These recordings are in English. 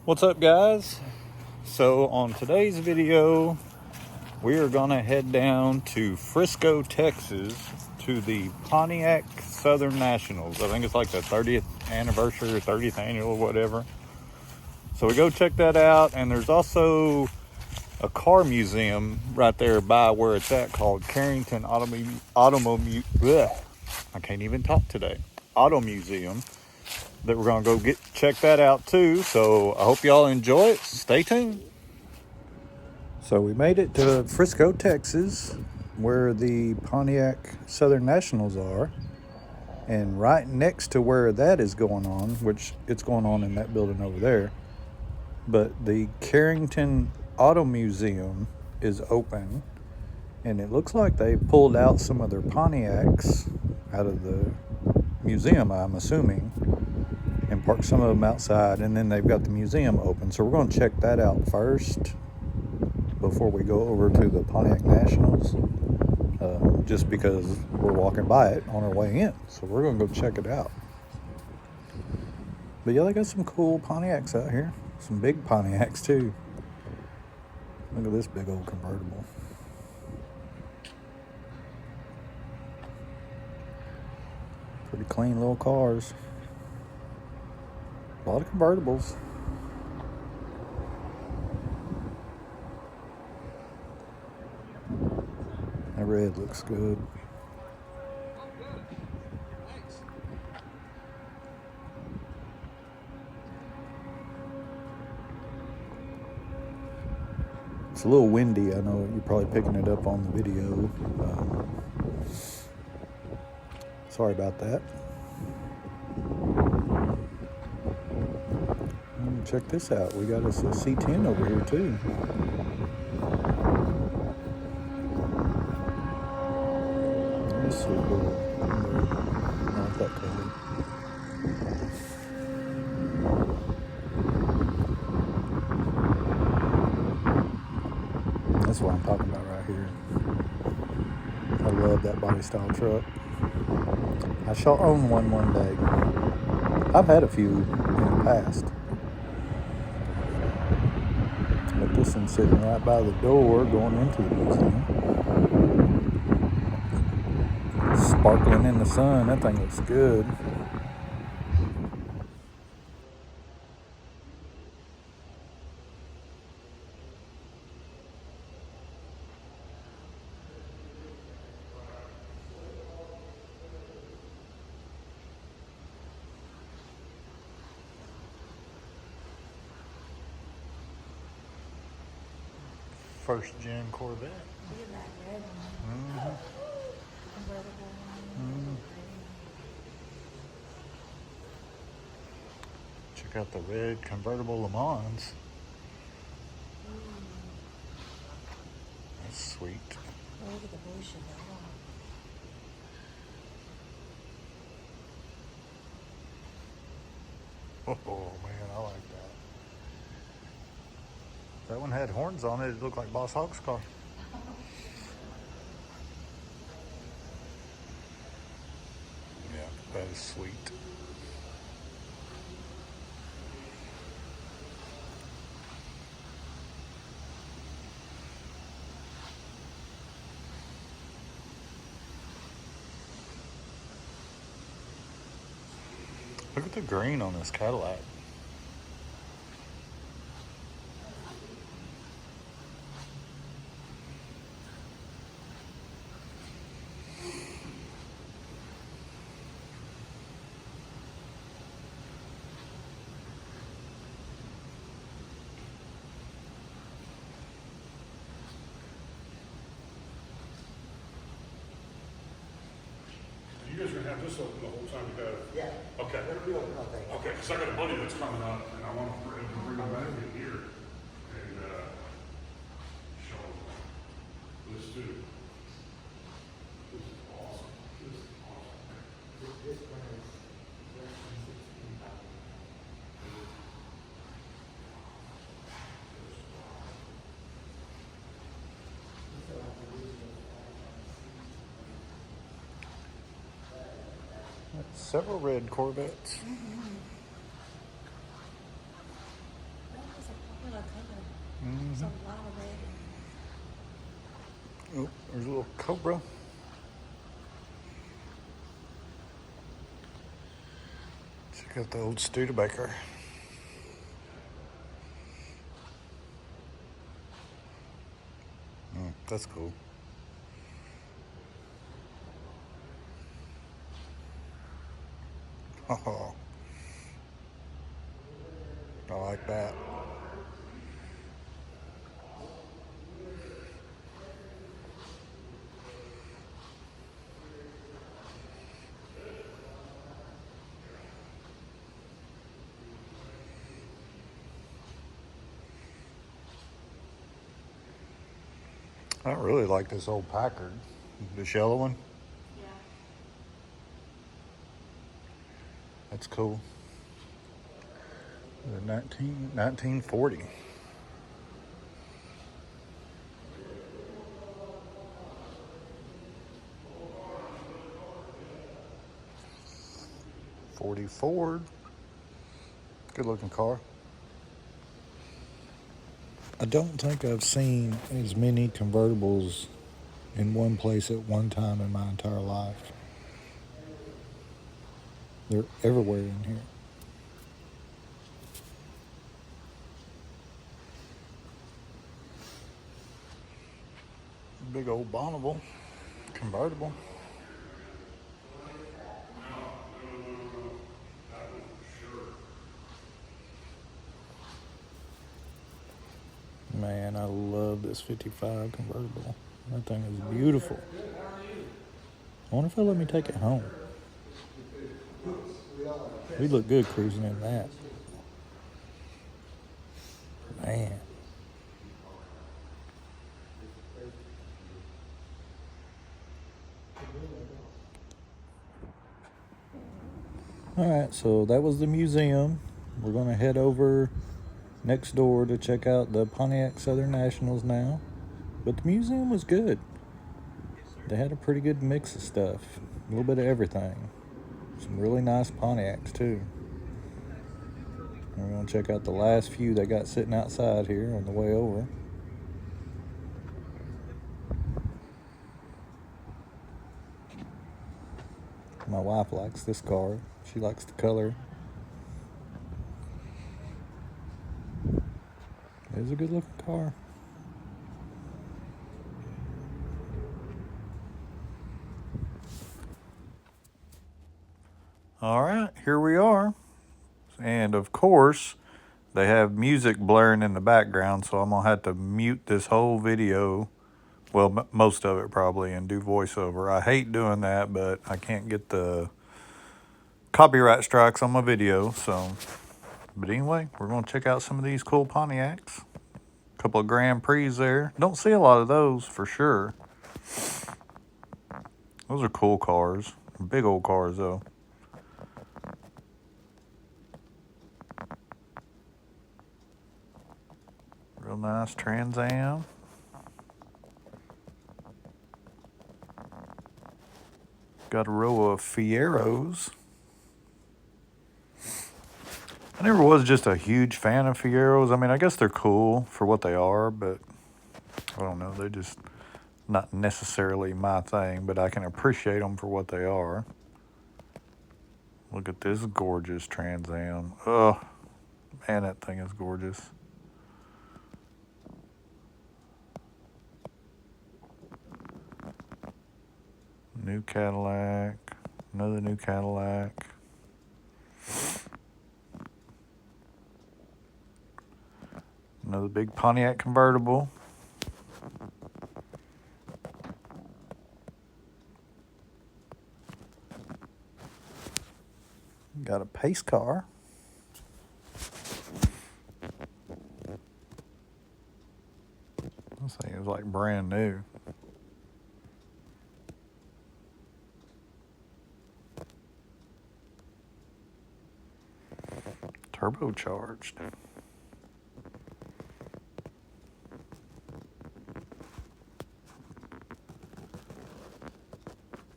What's up, guys? So on today's video, we are gonna head down to Frisco, Texas to the Pontiac Southern Nationals. I think it's like the 30th anniversary or 30th annual or whatever. So we go check that out, and there's also a car museum right there by where it's at called Carrington Auto Museum that we're gonna go check that out too. So I hope y'all enjoy it. Stay tuned. So we made it to Frisco, Texas, where the Pontiac Southern Nationals are, and right next to where that is going on, which it's going on in that building over there, but the Carrington Auto Museum is open, and it looks like they pulled out some of their Pontiacs out of the museum, I'm assuming, and parked some of them outside, and then they've got the museum open. So we're going to check that out first before we go over to the Pontiac Nationals, just because we're walking by it on our way in. So we're going to go check it out. But yeah, they got some cool Pontiacs out here. Some big Pontiacs too. Look at this big old convertible. Pretty clean little cars. A lot of convertibles. That red looks good. It's a little windy. I know you're probably picking it up on the video. Sorry about that. Check this out. We got us a C10 over here too. Let's see. Not that color. That's what I'm talking about right here. I love that body style truck. I shall own one day. I've had a few in the past. But this one's sitting right by the door going into the museum. Sparkling in the sun. That thing looks good. First gen Corvette. Look at that red one. Convertible one. Check out the red convertible Le Mans. That's sweet. Look at the blue Chevelle. Oh man, I like that. If that one had horns on it, it looked like Boss Hogg's car. Yeah, that is sweet. Look at the green on this Cadillac. You guys are gonna have this open the whole time you got it? Yeah. Okay. It'll be open all day. Okay, because I got a buddy that's coming up, and I want to bring him back in here and show him this too. This is awesome. This is awesome. This one is less than 16,000. Several red Corvettes. There's a lot of red in there. Oh, there's a little Cobra. Check out the old Studebaker. That's cool. Oh, I like that. I really like this old Packard, this yellow one. Yeah. That's cool. The 1940. '40 Ford. Good looking car. I don't think I've seen as many convertibles in one place at one time in my entire life. They're everywhere in here. Big old Bonneville convertible. Man, I love this 55 convertible. That thing is beautiful. I wonder if they'll let me take it home. We look good cruising in that. Man. Alright, so that was the museum. We're going to head over next door to check out the Pontiac Southern Nationals now. But the museum was good. They had a pretty good mix of stuff. A little bit of everything. Some really nice Pontiacs too. And we're going to check out the last few they got sitting outside here on the way over. My wife likes this car. She likes the color. It's a good looking car. All right, here we are. And of course, they have music blaring in the background, so I'm going to have to mute this whole video. Well, most of it probably, and do voiceover. I hate doing that, but I can't get the copyright strikes on my video, so. But anyway, we're going to check out some of these cool Pontiacs. A couple of Grand Prix there. Don't see a lot of those for sure. Those are cool cars. Big old cars, though. Real nice Trans Am. Got a row of Fieros. I never was just a huge fan of Fieros. I mean, I guess they're cool for what they are, but I don't know. They're just not necessarily my thing, but I can appreciate them for what they are. Look at this gorgeous Trans Am. Oh, man, that thing is gorgeous. New Cadillac. Another new Cadillac. Another big Pontiac convertible. Got a pace car. This thing is like brand new. Turbocharged.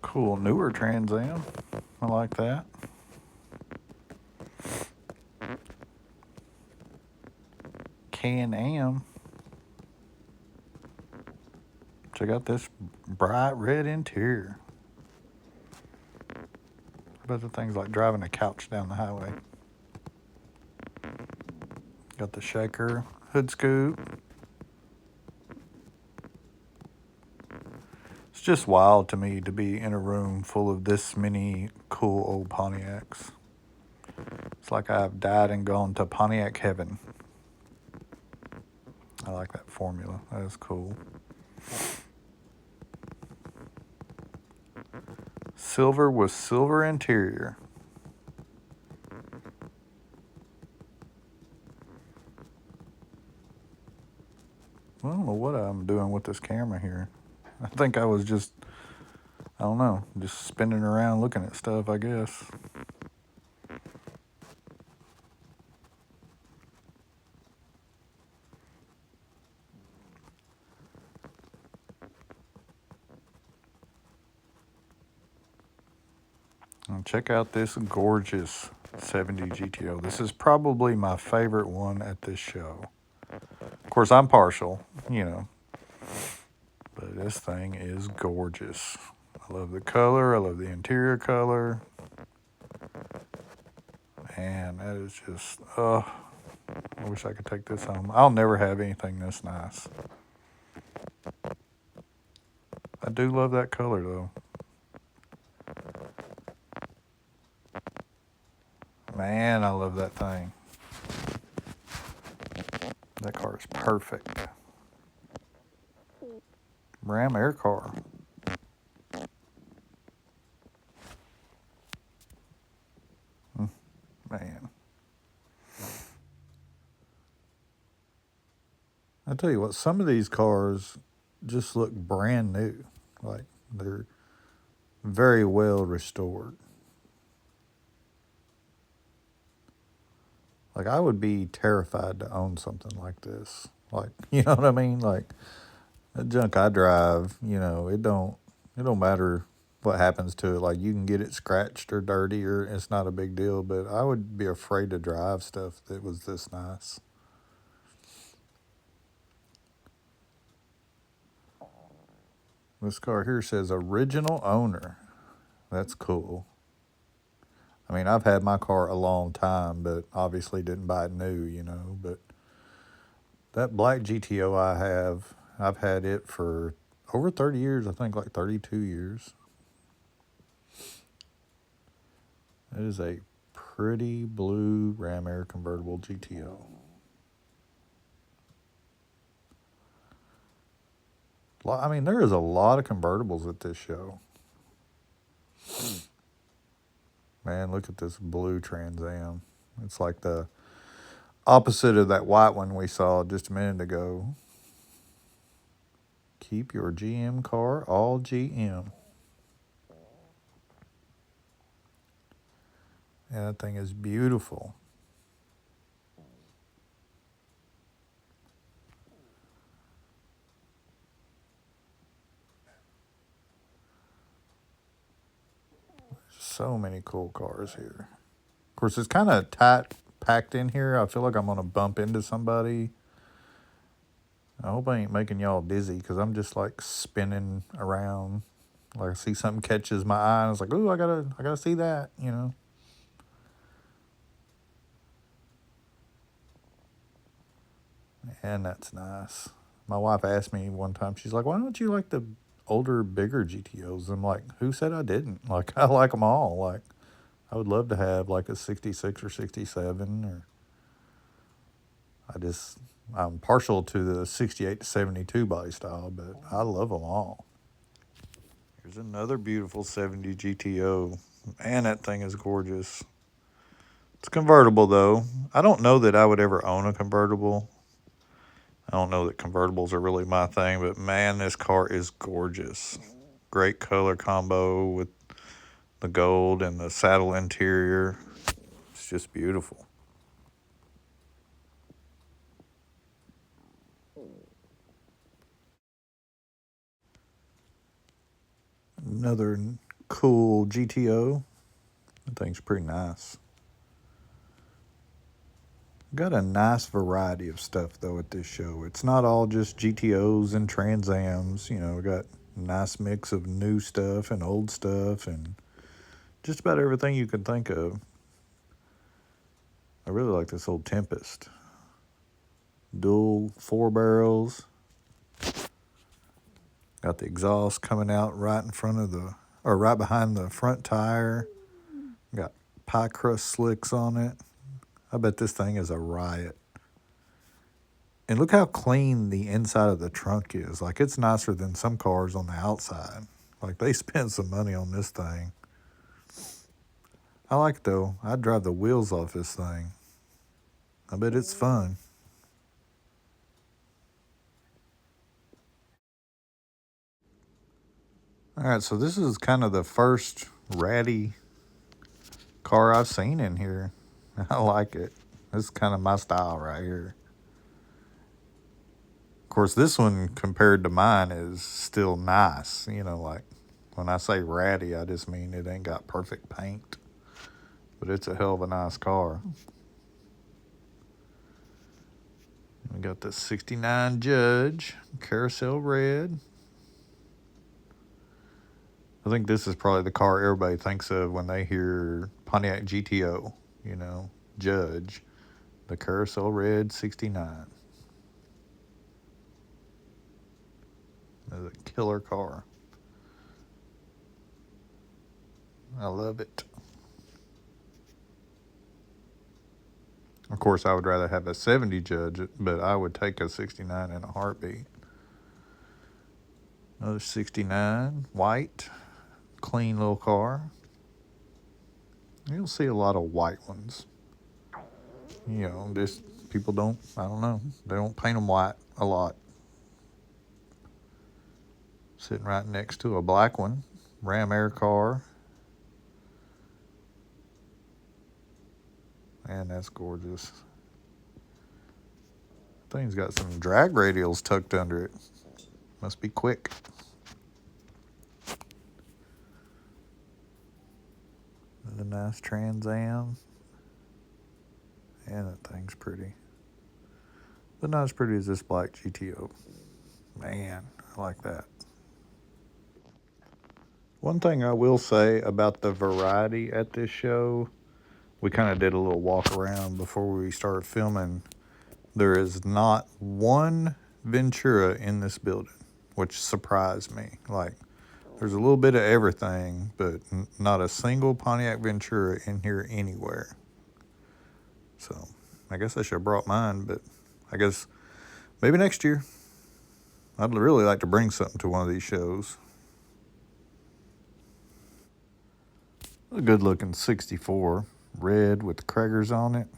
Cool newer Trans Am. I like that. Can-Am. Check out this bright red interior. I bet the thing's like driving a couch down the highway. Got the shaker, hood scoop. It's just wild to me to be in a room full of this many cool old Pontiacs. It's like I've died and gone to Pontiac heaven. I like that formula. That is cool. Silver with silver interior. I don't know what I'm doing with this camera here. I think I was just, I don't know, just spinning around looking at stuff, I guess. And check out this gorgeous 70 GTO. This is probably my favorite one at this show. Of course, I'm partial, you know, but this thing is gorgeous. I love the color. I love the interior color. Man, that is just, I wish I could take this home. I'll never have anything this nice. I do love that color, though. Man, I love that thing. That car is perfect. Ram Air car. Man. I tell you what, some of these cars just look brand new. Like, they're very well restored. Like, I would be terrified to own something like this. Like, you know what I mean? Like, the junk I drive, you know, it don't matter what happens to it. Like, you can get it scratched or dirty, or it's not a big deal. But I would be afraid to drive stuff that was this nice. This car here says original owner. That's cool. I mean, I've had my car a long time, but obviously didn't buy it new, you know. But that black GTO I've had it for over 30 years, I think like 32 years. It is a pretty blue Ram Air convertible GTO. I mean, there is a lot of convertibles at this show. Man, look at this blue Trans Am. It's like the opposite of that white one we saw just a minute ago. Keep your GM car all GM. Yeah, that thing is beautiful. So many cool cars here. Of course, it's kind of tight packed in here. I feel like I'm going to bump into somebody. I hope I ain't making y'all dizzy because I'm just like spinning around. Like I see something catches my eye and it's like, ooh, I gotta see that, you know. And that's nice. My wife asked me one time, she's like, why don't you like the older, bigger GTOs? I'm like, who said I didn't? Like, I like them all. Like, I would love to have like a 66 or 67 or I'm partial to the 68 to 72 body style, but I love them all. Here's another beautiful 70 GTO. Man, that thing is gorgeous. It's convertible, though. I don't know that I would ever own a convertible. I don't know that convertibles are really my thing, but man, this car is gorgeous. Great color combo with the gold and the saddle interior. It's just beautiful. Another cool GTO. That thing's pretty nice. Got a nice variety of stuff though at this show. It's not all just GTOs and Trans Ams. You know, we got a nice mix of new stuff and old stuff and just about everything you can think of. I really like this old Tempest. Dual 4 barrels. Got the exhaust coming out right in front of or right behind the front tire. Got pie crust slicks on it. I bet this thing is a riot. And look how clean the inside of the trunk is. Like, it's nicer than some cars on the outside. Like, they spent some money on this thing. I like it though. I'd drive the wheels off this thing. I bet it's fun. All right, so this is kind of the first ratty car I've seen in here. I like it. This is kind of my style right here. Of course, this one compared to mine is still nice. You know, like when I say ratty, I just mean it ain't got perfect paint. But it's a hell of a nice car. We got the 69 Judge, carousel red. I think this is probably the car everybody thinks of when they hear Pontiac GTO, you know, Judge, the carousel red 69. That's a killer car. I love it. Of course, I would rather have a 70 Judge, but I would take a 69 in a heartbeat. Another 69, white, clean little car. You'll see a lot of white ones. You know, just people don't, I don't know, they don't paint them white a lot. Sitting right next to a black one, Ram Air car. Man, that's gorgeous. Thing's got some drag radials tucked under it. Must be quick. And a nice Trans Am. And that thing's pretty. But not as pretty as this black GTO. Man, I like that. One thing I will say about the variety at this show, we kind of did a little walk around before we started filming. There is not one Ventura in this building, which surprised me. Like, there's a little bit of everything, but not a single Pontiac Ventura in here anywhere. So, I guess I should have brought mine, but I guess maybe next year. I'd really like to bring something to one of these shows. A good looking 64, red with the Kragers on it.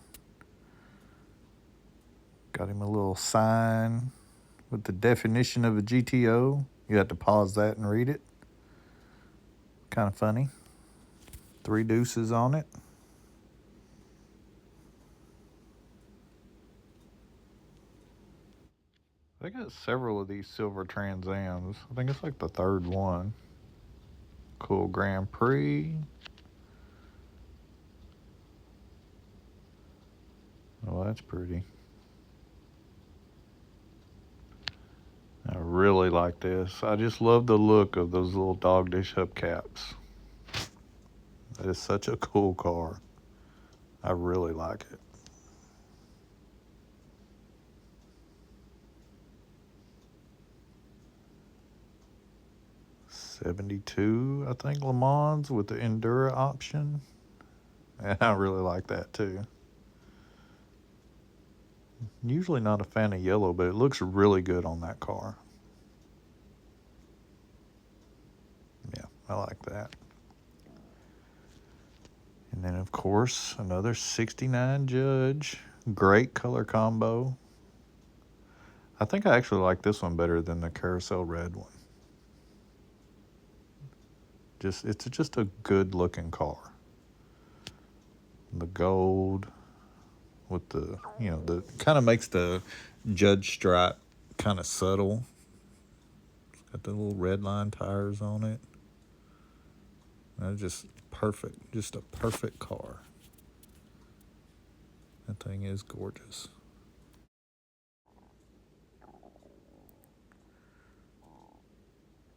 Got him a little sign with the definition of a GTO. You have to pause that and read it. Kind of funny. 3 deuces on it. They got several of these silver Trans Ams. I think it's like the 3rd one. Cool Grand Prix. Oh, that's pretty. I really like this. I just love the look of those little dog dish hubcaps. That is such a cool car. I really like it. '72, I think, Le Mans with the Endura option. And I really like that too. Usually not a fan of yellow, but it looks really good on that car. Yeah, I like that. And then, of course, another 69 Judge. Great color combo. I think I actually like this one better than the carousel red one. It's just a good looking car. The gold with the, you know, the kind of makes the Judge stripe kind of subtle. It's got the little red line tires on it. That's just perfect. Just a perfect car. That thing is gorgeous.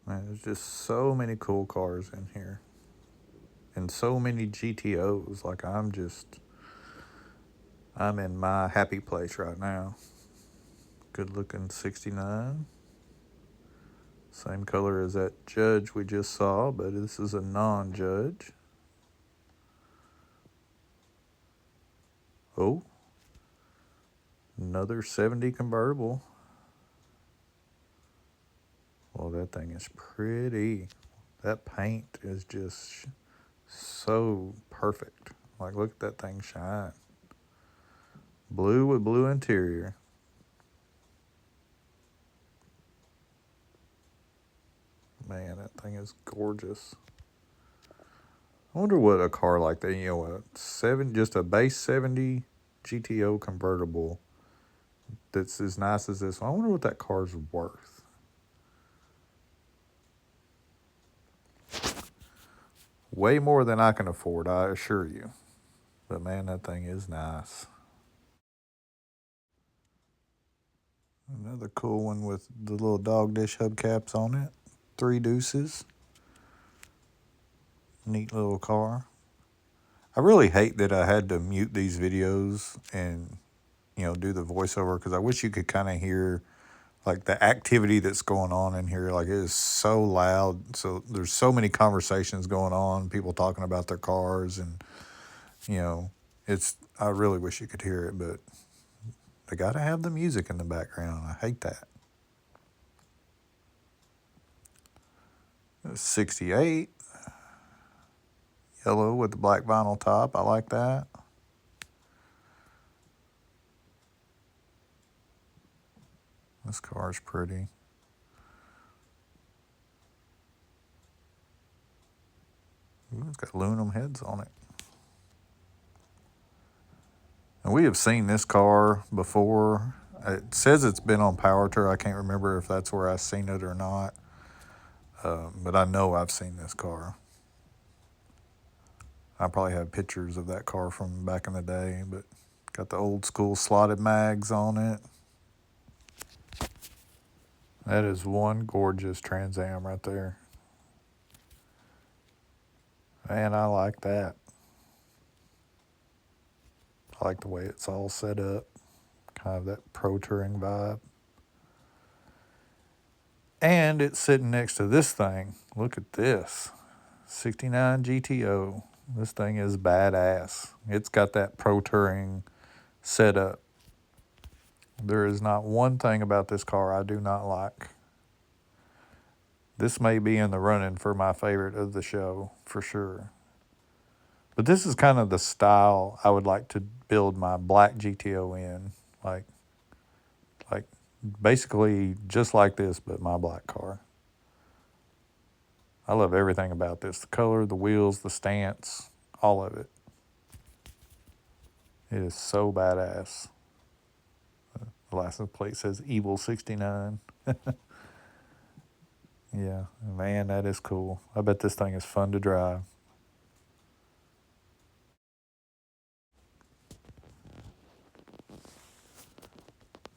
Man, there's just so many cool cars in here. And so many GTOs. Like, I'm in my happy place right now. Good looking 69. Same color as that Judge we just saw, but this is a non-Judge. Oh, another 70 convertible. Well, that thing is pretty. That paint is just so perfect. Like, look at that thing shine. Blue with blue interior. Man, that thing is gorgeous. I wonder what a car like that, just a base 70 GTO convertible that's as nice as this one. I wonder what that car's worth. Way more than I can afford, I assure you. But man, that thing is nice. Another cool one with the little dog dish hubcaps on it. 3 deuces. Neat little car. I really hate that I had to mute these videos and, do the voiceover, because I wish you could kind of hear like the activity that's going on in here. Like, it is so loud. So there's so many conversations going on, people talking about their cars, and I really wish you could hear it, but they got to have the music in the background. I hate that. 68. Yellow with the black vinyl top. I like that. This car's pretty. Ooh, it's got aluminum heads on it. And we have seen this car before. It says it's been on Power Tour. I can't remember if that's where I've seen it or not. But I know I've seen this car. I probably have pictures of that car from back in the day, but got the old school slotted mags on it. That is one gorgeous Trans Am right there. Man, I like that. I like the way it's all set up. Kind of that pro touring vibe. And it's sitting next to this thing. Look at this. 69 GTO. This thing is badass. It's got that pro touring setup. There is not one thing about this car I do not like. This may be in the running for my favorite of the show, for sure. But this is kind of the style I would like to build my black GTO in. Like basically just like this, but my black car. I love everything about this. The color, the wheels, the stance, all of it. It is so badass. The license plate says Evil 69. Yeah, man, that is cool. I bet this thing is fun to drive.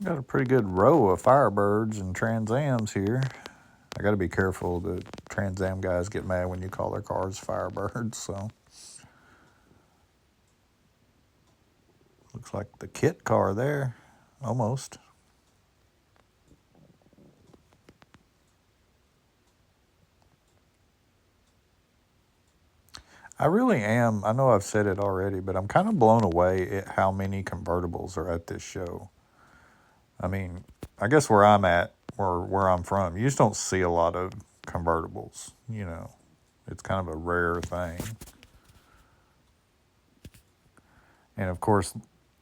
Got a pretty good row of Firebirds and Trans Ams here. I got to be careful. The Trans Am guys get mad when you call their cars Firebirds, so. Looks like the kit car there, almost. I really am. I know I've said it already, but I'm kind of blown away at how many convertibles are at this show. I mean, I guess where I'm at, or where I'm from, you just don't see a lot of convertibles, It's kind of a rare thing. And of course,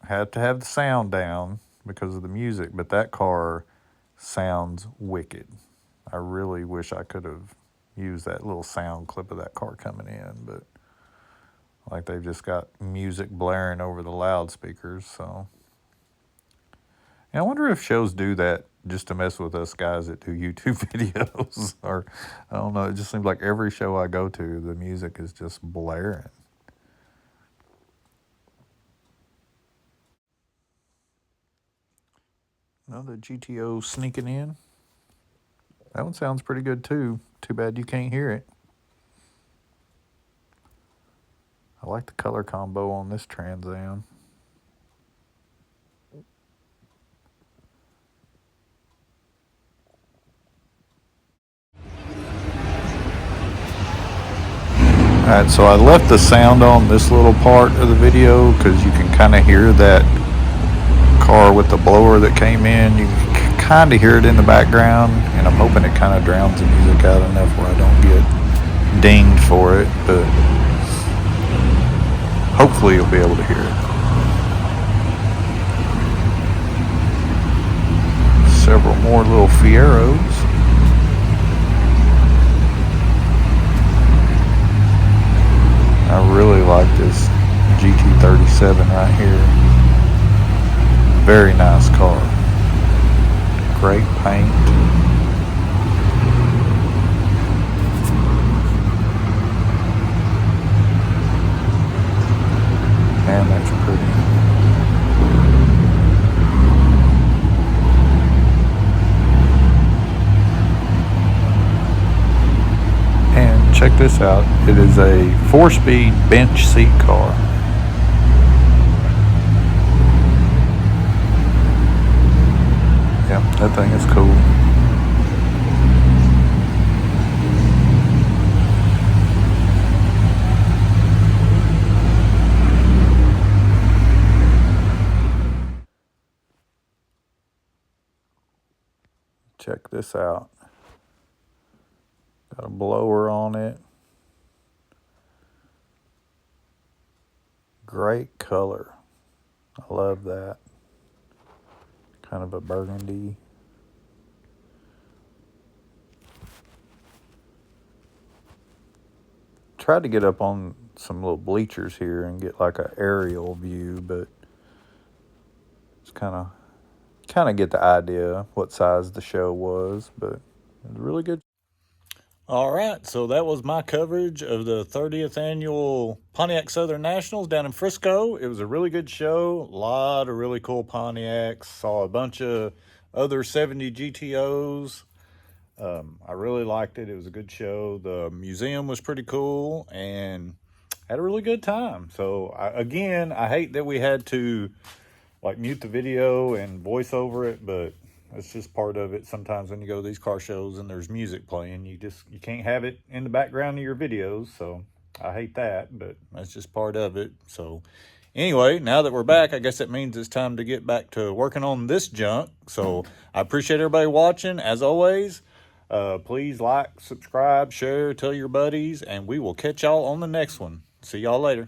had to have the sound down because of the music, but that car sounds wicked. I really wish I could have used that little sound clip of that car coming in, but like they've just got music blaring over the loudspeakers, so. And I wonder if shows do that just to mess with us guys that do YouTube videos, or I don't know. It just seems like every show I go to, the music is just blaring. Another GTO sneaking in. That one sounds pretty good too. Too bad you can't hear it. I like the color combo on this Trans Am. Alright, so I left the sound on this little part of the video because you can kind of hear that car with the blower that came in. You can kind of hear it in the background, and I'm hoping it kind of drowns the music out enough where I don't get dinged for it, but hopefully you'll be able to hear it. Several more little Fieros. I really like this GT37 right here. Very nice car. Great paint. Man, that's pretty. And check this out. It is a 4-speed bench seat car. Yeah, that thing is cool. Check this out. Got a blower on it. Great color. I love that. Kind of a burgundy. Tried to get up on some little bleachers here and get like an aerial view, but it's kind of get the idea what size the show was, but it was really good. All right, so that was my coverage of the 30th annual Pontiac Southern Nationals down in Frisco. It was a really good show. A lot of really cool Pontiacs. Saw a bunch of other 70 GTOs. I really liked it. It was a good show. The museum was pretty cool and had a really good time. So, I hate that we had to like mute the video and voice over it, but that's just part of it. Sometimes when you go to these car shows and there's music playing, you can't have it in the background of your videos. So I hate that, but that's just part of it. So anyway, now that we're back, I guess that means it's time to get back to working on this junk. So I appreciate everybody watching. As always, please like, subscribe, share, tell your buddies, and we will catch y'all on the next one. See y'all later.